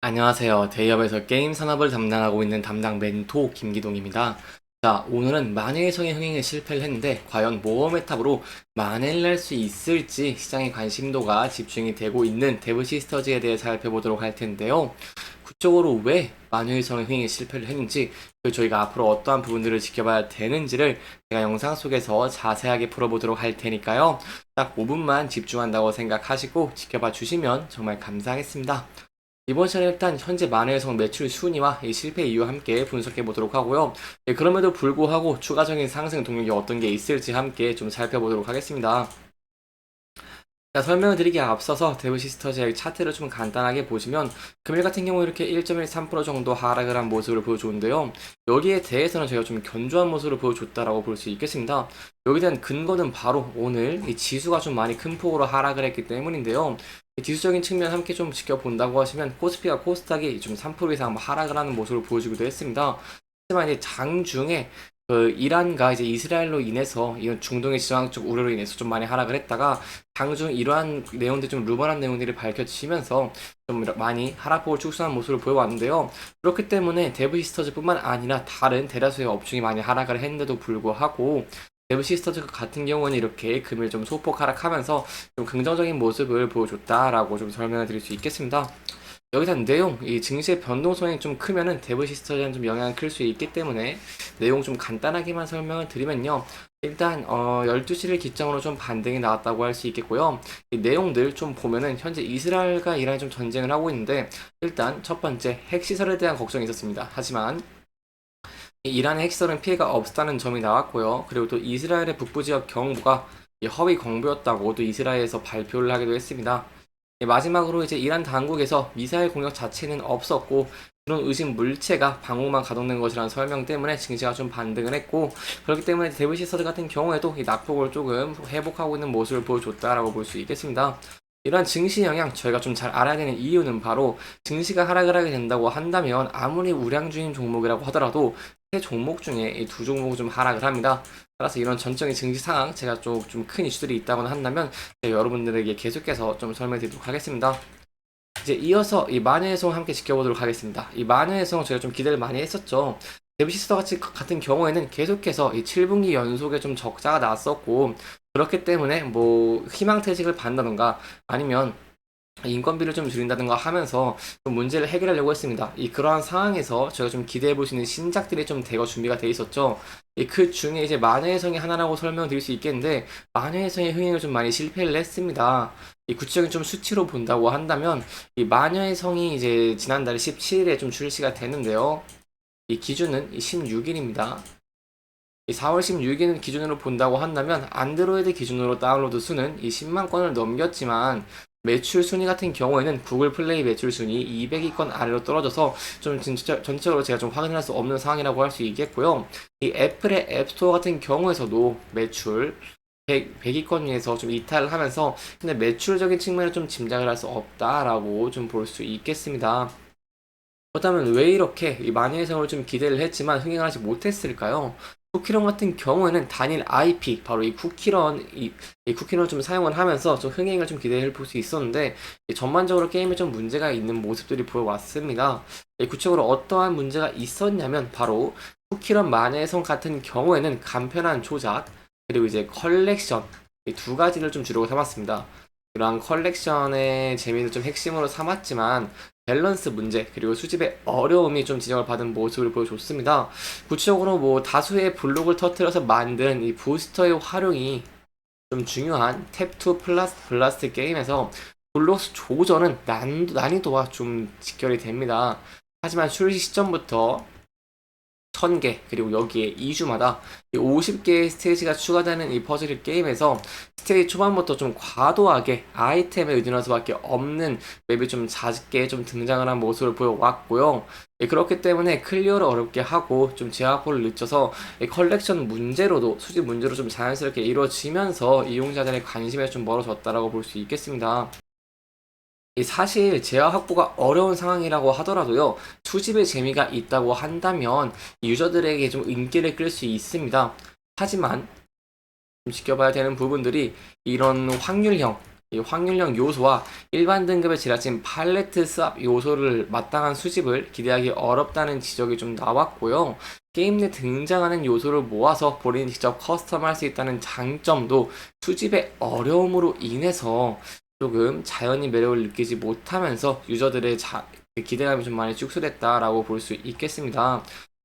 안녕하세요. 대기업에서 게임 산업을 담당하고 있는 담당 멘토 김기동입니다. 자, 오늘은 만해의 성의 흥행에 실패를 했는데 과연 모험의 탑으로 만회를 할 수 있을지 시장의 관심도가 집중이 되고 있는 데브 시스터즈에 대해 살펴보도록 할 텐데요. 구체적으로 왜 만회의 성의 흥행에 실패를 했는지, 그리고 저희가 앞으로 어떠한 부분들을 지켜봐야 되는지를 제가 영상 속에서 자세하게 풀어보도록 할 테니까요. 딱 5분만 집중한다고 생각하시고 지켜봐 주시면 정말 감사하겠습니다. 이번 시간에 일단 현재 만회성 매출 순위와 이 실패 이유 함께 분석해 보도록 하고요. 그럼에도 불구하고 추가적인 상승 동력이 어떤 게 있을지 함께 좀 살펴보도록 하겠습니다. 자, 설명을 드리기에 앞서서 데브 시스터즈의 차트를 좀 간단하게 보시면 금일 같은 경우 이렇게 1.13% 정도 하락을 한 모습을 보여줬는데요. 여기에 대해서는 저희가 좀 견조한 모습을 보여줬다라고 볼 수 있겠습니다. 여기에 대한 근거는 바로 오늘 이 지수가 좀 많이 큰 폭으로 하락을 했기 때문인데요. 기술적인 측면 함께 좀 지켜본다고 하시면 코스피와 코스닥이 좀 3% 이상 하락을 하는 모습을 보여주기도 했습니다. 하지만 이제 장중에 이란과 이제 이스라엘로 인해서 이런 중동의 지정학적 우려로 인해서 좀 많이 하락을 했다가 장중 이러한 내용들이 좀 루머란 내용들이 밝혀지면서 좀 많이 하락폭을 축소한 모습을 보여왔는데요. 그렇기 때문에 데브 시스터즈뿐만 아니라 다른 대다수의 업종이 많이 하락을 했는데도 불구하고 데브 시스터즈 같은 경우는 이렇게 금일 좀 소폭 하락하면서 좀 긍정적인 모습을 보여줬다라고 좀 설명을 드릴 수 있겠습니다. 여기서 내용, 이 증시의 변동성이 좀 크면은 데브 시스터즈에는 좀 영향을 클 수 있기 때문에 내용 좀 간단하게만 설명을 드리면요. 일단 12시를 기점으로 좀 반등이 나왔다고 할 수 있겠고요. 이 내용들 좀 보면은 현재 이스라엘과 이란이 좀 전쟁을 하고 있는데 일단 첫 번째 핵시설에 대한 걱정이 있었습니다. 하지만 이란의 핵시설은 피해가 없다는 점이 나왔고요. 그리고 또 이스라엘의 북부 지역 경보가 허위 경보였다고 또 이스라엘에서 발표를 하기도 했습니다. 마지막으로 이제 이란 당국에서 미사일 공격 자체는 없었고 그런 의심 물체가 방어만 가동된 것이라는 설명 때문에 증시가 좀 반등을 했고, 그렇기 때문에 데브 시스터즈 같은 경우에도 이 낙폭을 조금 회복하고 있는 모습을 보여줬다라고 볼 수 있겠습니다. 이러한 증시 영향 저희가 좀 잘 알아야 되는 이유는 바로 증시가 하락을 하게 된다고 한다면 아무리 우량주인 종목이라고 하더라도 세 종목 중에 이 두 종목은 좀 하락을 합니다. 따라서 이런 전적인 증시 상황, 제가 좀 큰 이슈들이 있다고 한다면 여러분들에게 계속해서 좀 설명드리도록 하겠습니다. 이제 이어서 이 만회의 송 함께 지켜보도록 하겠습니다. 이 만회의 송 저희가 좀 기대를 많이 했었죠. 데비시스터 같은 경우에는 계속해서 이 7분기 연속에 좀 적자가 났었고, 그렇기 때문에 뭐 희망퇴직을 받는다던가 아니면 인건비를 좀 줄인다든가 하면서 좀 문제를 해결하려고 했습니다. 그러한 상황에서 저희가 좀 기대해 볼 수 있는 신작들이 좀 대거 준비가 돼 있었죠. 그 중에 이제 만회의 성이 하나라고 설명드릴 수 있겠는데 만회의 성의 흥행을 좀 많이 실패를 했습니다. 구체적인 좀 수치로 본다고 한다면 이 마녀의 성이 이제 지난달 17일에 좀 출시가 되는데요. 이 기준은 16일입니다. 4월 16일 기준으로 본다고 한다면 안드로이드 기준으로 다운로드 수는 10만 건을 넘겼지만 매출 순위 같은 경우에는 구글 플레이 매출 순위 200위권 아래로 떨어져서 좀 전체적으로 제가 좀 확인할 수 없는 상황이라고 할 수 있겠고요. 이 애플의 앱스토어 같은 경우에서도 매출 100위권 위에서 좀 이탈을 하면서 근데 매출적인 측면을 좀 짐작을 할 수 없다라고 좀 볼 수 있겠습니다. 그렇다면 왜 이렇게 이 만회의 성을 좀 기대를 했지만 흥행을 하지 못했을까요? 쿠키런 같은 경우에는 단일 IP 바로 이 쿠키런 좀 사용을 하면서 좀 흥행을 좀 기대해 볼 수 있었는데 전반적으로 게임에 좀 문제가 있는 모습들이 보여왔습니다. 구체적으로 어떠한 문제가 있었냐면 바로 쿠키런 만회의 성 같은 경우에는 간편한 조작 그리고 이제 컬렉션 이 두 가지를 좀 주력으로 삼았습니다. 그러한 컬렉션의 재미를 좀 핵심으로 삼았지만 밸런스 문제 그리고 수집의 어려움이 좀 지적을 받은 모습을 보여줬습니다. 구체적으로 뭐 다수의 블록을 터트려서 만든 이 부스터의 활용이 좀 중요한 탭2 블라스트 게임에서 블록 조절은 난이도와 좀 직결이 됩니다. 하지만 출시 시점부터 1000개 그리고 여기에 2주마다 50개의 스테이지가 추가되는 이 퍼즐 게임에서 스테이지 초반부터 좀 과도하게 아이템에 의존할 수밖에 없는 맵이 좀 잦게 좀 등장을 한 모습을 보여왔고요. 그렇기 때문에 클리어를 어렵게 하고 좀 제어포를 늦춰서 컬렉션 문제로도 수집 문제로 좀 자연스럽게 이루어지면서 이용자들의 관심에 좀 멀어졌다라고 볼 수 있겠습니다. 사실 재화 확보가 어려운 상황이라고 하더라도요, 수집의 재미가 있다고 한다면 유저들에게 좀 인기를 끌 수 있습니다. 하지만 좀 지켜봐야 되는 부분들이 이런 확률형 이 확률형 요소와 일반 등급의 지나친 팔레트 스왑 요소를 마땅한 수집을 기대하기 어렵다는 지적이 좀 나왔고요. 게임 내 등장하는 요소를 모아서 본인이 직접 커스텀할 수 있다는 장점도 수집의 어려움으로 인해서 조금 자연히 매력을 느끼지 못하면서 유저들의 기대감이 좀 많이 축소됐다라고 볼 수 있겠습니다.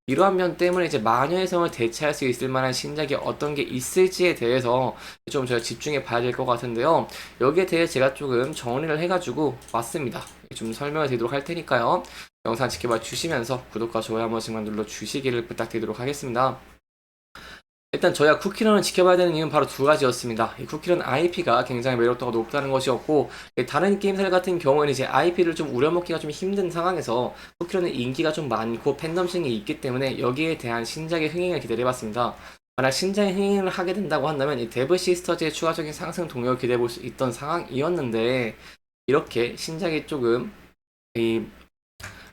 이러한 면 때문에 이제 마녀의 성을 대체할 수 있을 만한 신작이 어떤 게 있을지에 대해서 좀 제가 집중해 봐야 될 것 같은데요. 여기에 대해 제가 조금 정리를 해가지고 왔습니다. 좀 설명을 드리도록 할 테니까요. 영상 지켜봐 주시면서 구독과 좋아요 한 번씩만 눌러 주시기를 부탁드리도록 하겠습니다. 일단 저희가 쿠키런을 지켜봐야 되는 이유는 바로 두 가지였습니다. 이 쿠키런 IP가 굉장히 매력도가 높다는 것이었고, 다른 게임사들 같은 경우에는 이제 IP를 좀 우려먹기가 좀 힘든 상황에서 쿠키런은 인기가 좀 많고 팬덤층이 있기 때문에 여기에 대한 신작의 흥행을 기대해봤습니다. 만약 신작의 흥행을 하게 된다고 한다면 이 데브 시스터즈의 추가적인 상승 동력을 기대해볼 수 있던 상황이었는데, 이렇게 신작이 조금 이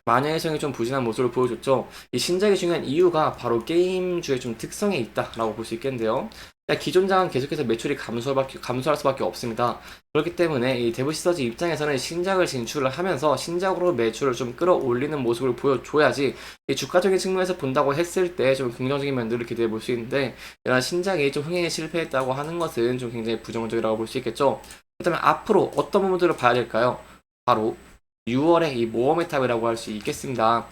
마녀의 성이 좀 부진한 모습을 보여줬죠. 이 신작이 중요한 이유가 바로 게임주의 좀 특성에 있다라고 볼 수 있겠는데요. 기존작은 계속해서 매출이 감소할 수밖에 없습니다. 그렇기 때문에 이 데브 시서즈 입장에서는 신작을 진출을 하면서 신작으로 매출을 좀 끌어올리는 모습을 보여줘야지 이 주가적인 측면에서 본다고 했을 때 좀 긍정적인 면들을 기대해 볼 수 있는데, 이런 신작이 좀 흥행에 실패했다고 하는 것은 좀 굉장히 부정적이라고 볼 수 있겠죠. 그렇다면 앞으로 어떤 부분들을 봐야 될까요? 바로 6월에 이 모험의 탑이라고 할 수 있겠습니다.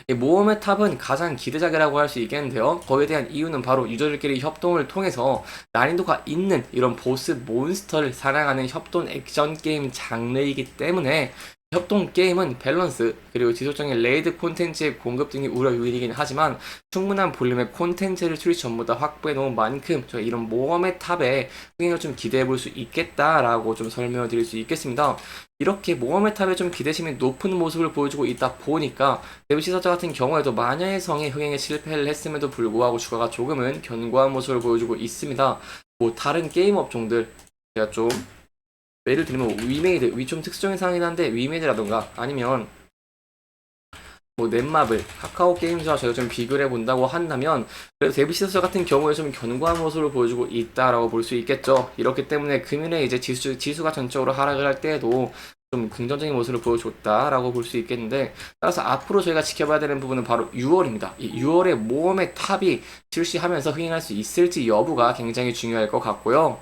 이 모험의 탑은 가장 기대작이라고 할 수 있겠는데요. 거기에 대한 이유는 바로 유저들끼리 협동을 통해서 난이도가 있는 이런 보스 몬스터를 사냥하는 협동 액션 게임 장르이기 때문에 협동 게임은 밸런스 그리고 지속적인 레이드 콘텐츠의 공급 등이 우려 요인이긴 하지만 충분한 볼륨의 콘텐츠를 출시 전보다 확보해 놓은 만큼 저희 이런 모험의 탑에 흥행을 좀 기대해 볼 수 있겠다라고 좀 설명을 드릴 수 있겠습니다. 이렇게 모험의 탑에 좀 기대심이 높은 모습을 보여주고 있다 보니까 데브 시서즈 같은 경우에도 마녀의 성의 흥행에 실패를 했음에도 불구하고 주가가 조금은 견고한 모습을 보여주고 있습니다. 뭐 다른 게임 업종들 제가 좀 예를 들면 위메이드, 좀 특수적인 상황이긴 한데 위메이드라던가 아니면 뭐 넷마블, 카카오 게임즈와 저희가 좀 비교를 해본다고 한다면 그래도 데브 시서즈 같은 경우에 좀 견고한 모습을 보여주고 있다라고 볼 수 있겠죠. 이렇기 때문에 금일에 이제 지수가 전적으로 하락을 할 때에도 좀 긍정적인 모습을 보여줬다라고 볼 수 있겠는데, 따라서 앞으로 저희가 지켜봐야 되는 부분은 바로 6월입니다. 이 6월에 모험의 탑이 출시하면서 흥행할 수 있을지 여부가 굉장히 중요할 것 같고요.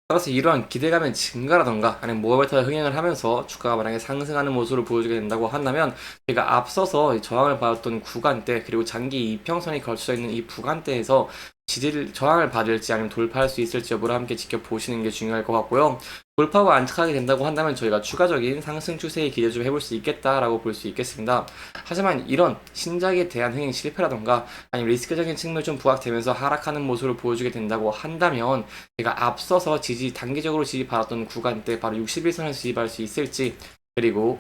따라서 이러한 기대감의 증가라던가 아니면 모바일타가 흥행을 하면서 주가가 만약에 상승하는 모습을 보여주게 된다고 한다면 제가 앞서서 저항을 받았던 구간대 그리고 장기 이평선이 걸쳐 있는 이 구간대에서 저항을 받을지 아니면 돌파할 수 있을지 여부를 함께 지켜보시는 게 중요할 것 같고요. 돌파하고 안착하게 된다고 한다면 저희가 추가적인 상승 추세에 기대 좀 해볼 수 있겠다라고 볼 수 있겠습니다. 하지만 이런 신작에 대한 흥행 실패라던가 아니면 리스크적인 측면이 좀 부각되면서 하락하는 모습을 보여주게 된다고 한다면 제가 앞서서 단기적으로 지지받았던 구간대 바로 61선을 지지받을 수 있을지, 그리고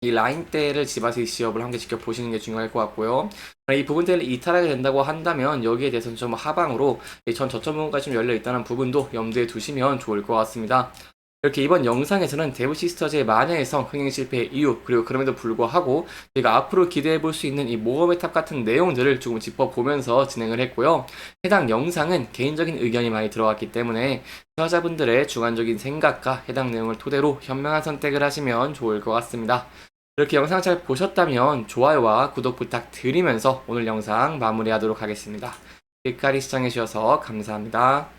이 라인대를 지바시 여부를 함께 지켜보시는 게 중요할 것 같고요. 이 부분대를 이탈하게 된다고 한다면 여기에 대해서는 좀 하방으로 전 저점 부분까지 좀 열려 있다는 부분도 염두에 두시면 좋을 것 같습니다. 이렇게 이번 영상에서는 데브 시스터즈의 마녀의 성 흥행 실패의 이유, 그리고 그럼에도 불구하고 저희가 앞으로 기대해 볼 수 있는 이 모험의 탑 같은 내용들을 조금 짚어보면서 진행을 했고요. 해당 영상은 개인적인 의견이 많이 들어왔기 때문에 시청자분들의 주관적인 생각과 해당 내용을 토대로 현명한 선택을 하시면 좋을 것 같습니다. 이렇게 영상 잘 보셨다면 좋아요와 구독 부탁드리면서 오늘 영상 마무리하도록 하겠습니다. 끝까지 시청해주셔서 감사합니다.